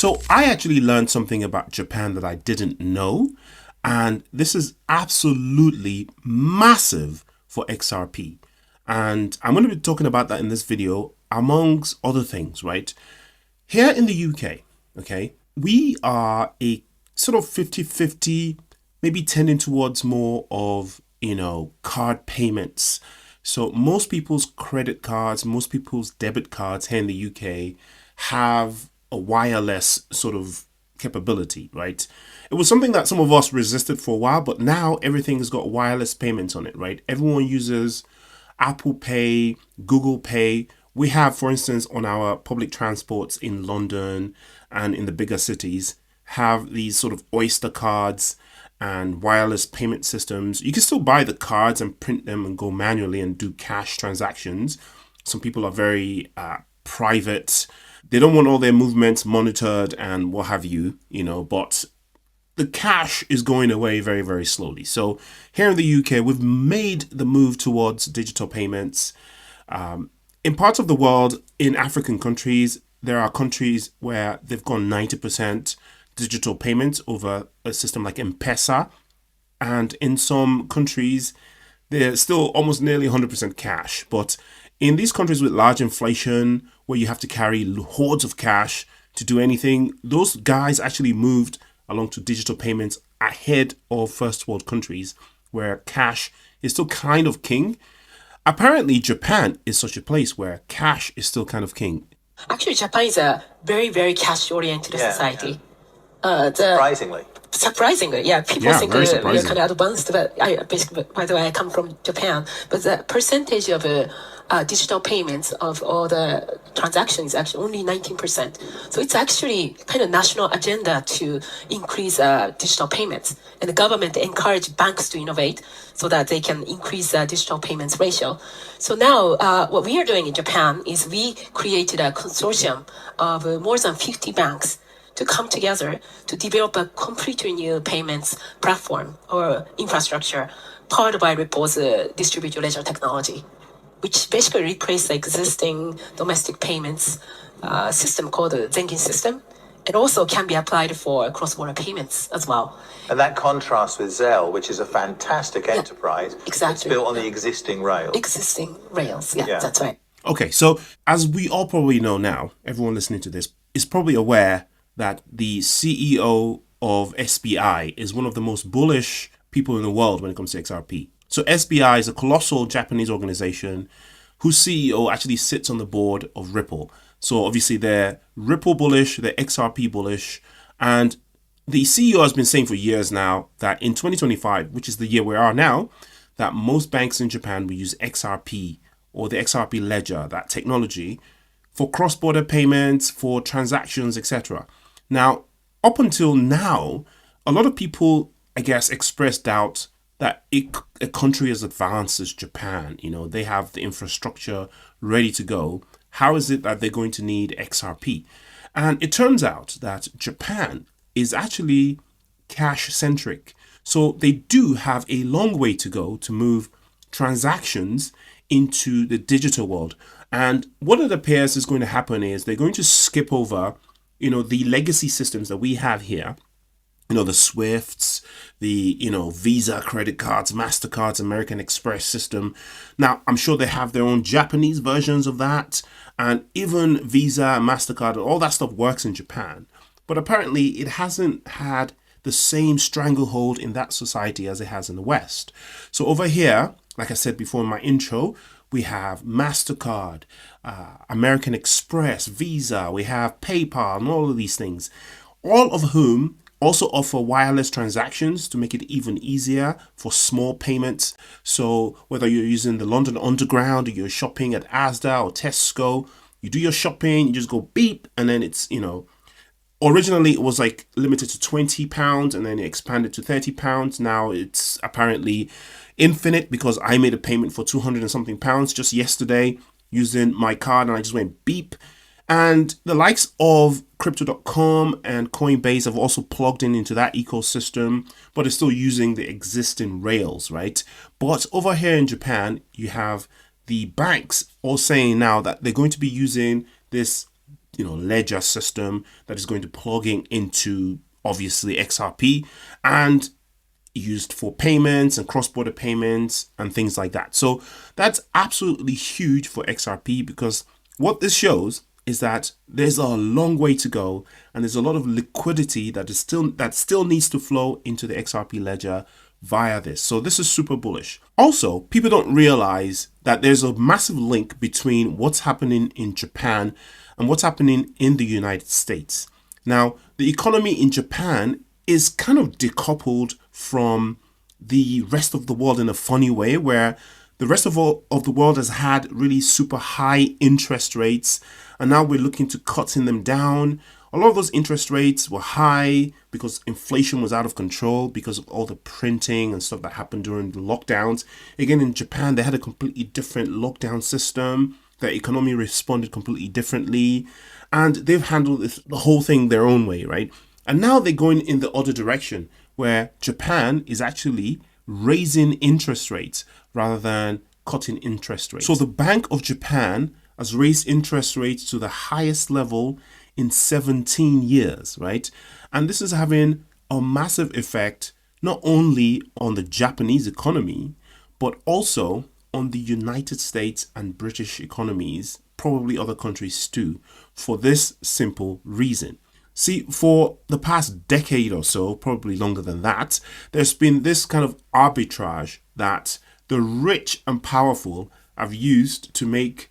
So I actually learned something about Japan that I didn't know. And this is absolutely massive for XRP. And I'm going to be talking about that in this video, amongst other things, right? Here in the UK, okay, we are a sort of 50-50, maybe tending towards more of, card payments. So most people's credit cards, most people's debit cards here in the UK have a wireless sort of capability, right? It was something that some of us resisted for a while, but now everything has got wireless payments on it, right? Everyone uses Apple Pay, Google Pay. We have, for instance, on our public transports in London and in the bigger cities, have these sort of Oyster cards and wireless payment systems. You can still buy the cards and print them and go manually and do cash transactions. Some people are very private. They don't want all their movements monitored and what have you, but the cash is going away very, very slowly. So here in the UK, we've made the move towards digital payments. In parts of the world, in African countries, there are countries where they've gone 90% digital payments over a system like M-Pesa. And in some countries, they're still almost nearly 100% cash. But in these countries with large inflation, where you have to carry hordes of cash to do anything, those guys actually moved along to digital payments ahead of first world countries where cash is still kind of king. Apparently, Japan is such a place where cash is still kind of king. Actually, Japan is a very, very cash-oriented society. Surprisingly, yeah. People think we're kind of advanced, but basically, by the way, I come from Japan. But the percentage of digital payments of all the transactions is actually only 19%. So it's actually kind of national agenda to increase digital payments. And the government encourage banks to innovate so that they can increase digital payments ratio. So now what we are doing in Japan is we created a consortium of more than 50 banks to come together to develop a completely new payments platform or infrastructure powered by Ripple's distributed ledger technology, which basically replaced the existing domestic payments system called the Zenkin system, and also can be applied for cross-border payments as well. And that contrasts with Zelle, which is a fantastic enterprise. Exactly. It's built on the existing rails. Yeah, that's right. Okay, so as we all probably know now, everyone listening to this is probably aware that the CEO of SBI is one of the most bullish people in the world when it comes to XRP. So SBI is a colossal Japanese organization whose CEO actually sits on the board of Ripple. So obviously they're Ripple bullish, they're XRP bullish, and the CEO has been saying for years now that in 2025, which is the year we are now, that most banks in Japan will use XRP or the XRP ledger, that technology, for cross-border payments, for transactions, etc. Now, up until now, a lot of people, I guess, expressed doubt that a country as advanced as Japan, they have the infrastructure ready to go. How is it that they're going to need XRP? And it turns out that Japan is actually cash-centric. So they do have a long way to go to move transactions into the digital world. And what it appears is going to happen is they're going to skip over the legacy systems that we have here, the Swifts, the, Visa credit cards, MasterCards, American Express system. Now, I'm sure they have their own Japanese versions of that. And even Visa, MasterCard, all that stuff works in Japan. But apparently it hasn't had the same stranglehold in that society as it has in the West. So over here, like I said before in my intro, we have MasterCard, American Express, Visa, we have PayPal, and all of these things, all of whom also offer wireless transactions to make it even easier for small payments. So whether you're using the London Underground or you're shopping at Asda or Tesco, you do your shopping, you just go beep, and then it's, originally it was like limited to £20 and then it expanded to £30. Now it's apparently infinite because I made a payment for 200 and something pounds just yesterday using my card and I just went beep. And the likes of crypto.com and Coinbase have also plugged into that ecosystem, but it's still using the existing rails, right? But over here in Japan, you have the banks all saying now that they're going to be using this ledger system that is going to plug into obviously XRP and used for payments and cross-border payments and things like that. So that's absolutely huge for XRP, because what this shows is that there's a long way to go and there's a lot of liquidity that still needs to flow into the XRP ledger via this. So this is super bullish. Also, people don't realize that there's a massive link between what's happening in Japan and what's happening in the United States. Now, the economy in Japan is kind of decoupled from the rest of the world in a funny way, where the rest of the world has had really super high interest rates, and now we're looking to cutting them down. A lot of those interest rates were high because inflation was out of control because of all the printing and stuff that happened during the lockdowns. Again, in Japan, they had a completely different lockdown system. Their economy responded completely differently, and they've handled the whole thing their own way, right? And now they're going in the other direction, where Japan is actually raising interest rates rather than cutting interest rates. So the Bank of Japan has raised interest rates to the highest level in 17 years, right? And this is having a massive effect not only on the Japanese economy, but also on the United States and British economies, probably other countries too, for this simple reason. See, for the past decade or so, probably longer than that, there's been this kind of arbitrage that the rich and powerful have used to make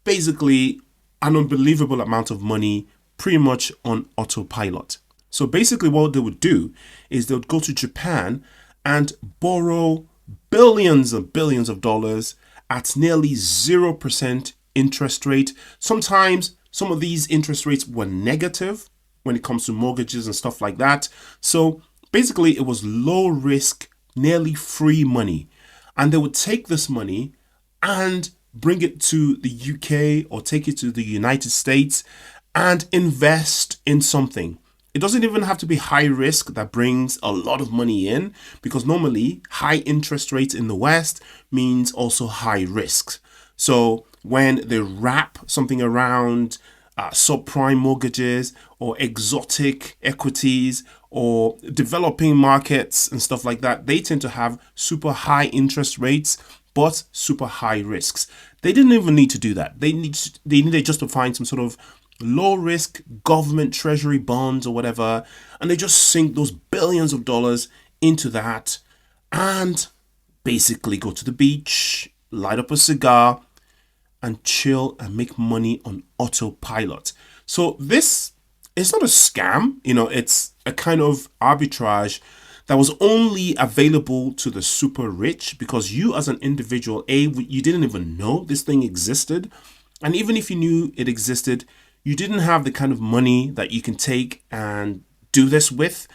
basically an unbelievable amount of money pretty much on autopilot. So basically what they would do is they would go to Japan and borrow billions and billions of dollars at nearly 0% interest rate. Sometimes some of these interest rates were negative when it comes to mortgages and stuff like that. So basically it was low risk, nearly free money. And they would take this money and bring it to the UK or take it to the United States and invest in something. It doesn't even have to be high risk that brings a lot of money in, because normally high interest rates in the West means also high risk. So when they wrap something around subprime mortgages or exotic equities or developing markets and stuff like that, they tend to have super high interest rates but super high risks. They didn't even need to do that. They needed just to find some sort of low risk government treasury bonds or whatever, and they just sink those billions of dollars into that and basically go to the beach, light up a cigar, and chill and make money on autopilot. So this is not a scam, it's a kind of arbitrage that was only available to the super rich, because you as an individual, you didn't even know this thing existed. And even if you knew it existed, you didn't have the kind of money that you can take and do this with.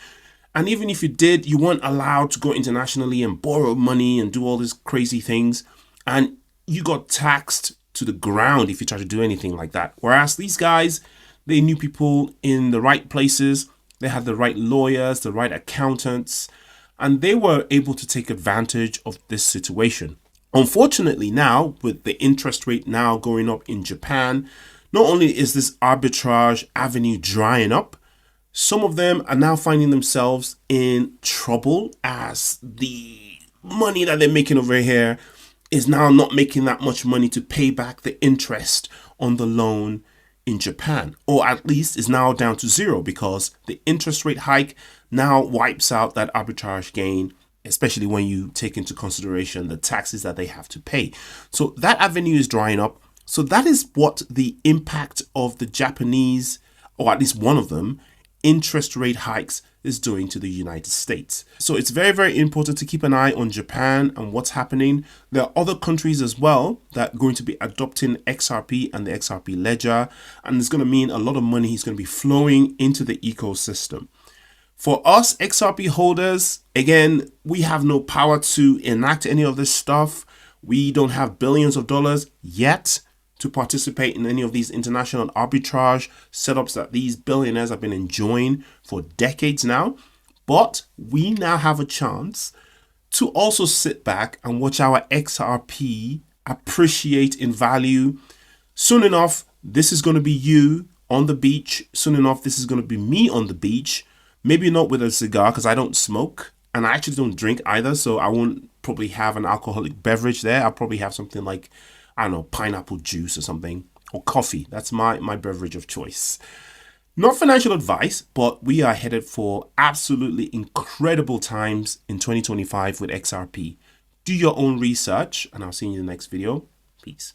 And even if you did, you weren't allowed to go internationally and borrow money and do all these crazy things. And you got taxed to the ground if you try to do anything like that. Whereas these guys, they knew people in the right places. They had the right lawyers, the right accountants, and they were able to take advantage of this situation. Unfortunately, now with the interest rate now going up in Japan, not only is this arbitrage avenue drying up, some of them are now finding themselves in trouble, as the money that they're making over here is now not making that much money to pay back the interest on the loan in Japan, or at least is now down to zero, because the interest rate hike now wipes out that arbitrage gain, especially when you take into consideration the taxes that they have to pay. So that avenue is drying up. So that is what the impact of the Japanese, or at least one of them, interest rate hikes is doing to the United States. So it's very, very important to keep an eye on Japan and what's happening. There are other countries as well that are going to be adopting XRP and the XRP ledger, and it's going to mean a lot of money is going to be flowing into the ecosystem. For us XRP holders, again, we have no power to enact any of this stuff. We don't have billions of dollars yet to participate in any of these international arbitrage setups that these billionaires have been enjoying for decades now. But we now have a chance to also sit back and watch our XRP appreciate in value. Soon enough, this is going to be you on the beach. Soon enough, this is going to be me on the beach. Maybe not with a cigar because I don't smoke and I actually don't drink either. So I won't probably have an alcoholic beverage there. I'll probably have something like, I don't know, pineapple juice or something, or coffee. That's my beverage of choice. Not financial advice, but we are headed for absolutely incredible times in 2025 with XRP. Do your own research, and I'll see you in the next video. Peace.